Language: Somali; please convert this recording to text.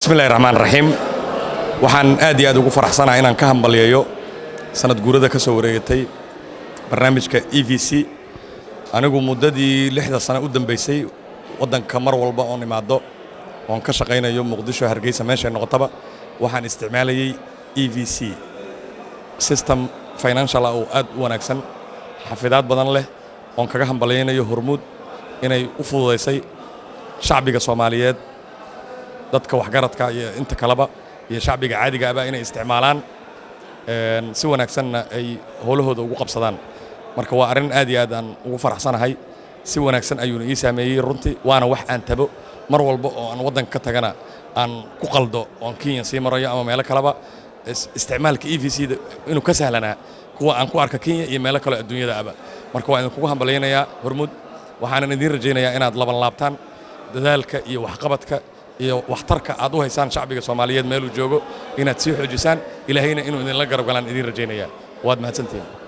بسم الله الرحمن الرحيم waxaan aad iyo aad ugu faraxsanahay inaan ka hambaliyeeyo sanad guurada ka soo wareegtay barnaamijka EVC anigu muddadii 6 sano u dambeysay wadanka mar walba oo nimaado oon ka shaqeynayo Muqdisho Hargeysa meesha noqotaba waxaan isticmaalayay EVC system financial oo aad u wanaagsan xafidaad badan leh oon kaga hambaliyeynayo Hormuud inay u fududeysay shacbiga Soomaaliyeed dadka waxgaradka iyo inta kaleba iyo shacbiga caadiga ah inay isticmaalaan si wanaagsanna ay howlahooda ugu qabsadaan marka waa arin aad iyo aad aan ugu faraxsanahay si wanaagsan ayuu ii saameeyay runtii waana wax aan tabo mar walba oo aan wadanka ka tagana aan ku qaldo oo Kenya si marayo ama meel kaleba isticmaalka EVC inuu ka sahlanaa kuwa aan ku arka Kenya iyo meel kale adduunyada aba marka waa idin kugu hambaleynayaa Hormuud waxaan idin rajaynayaa inaad laban laabtaan dadaalka iyo waxqabadka iyo waxtarka aad u haysaan shacbiga Soomaaliyeed meel uu joogo inaad sii xoojisaan ilaahayna inuu idin la garab galaan idin rajaynayaa waad mahadsantiin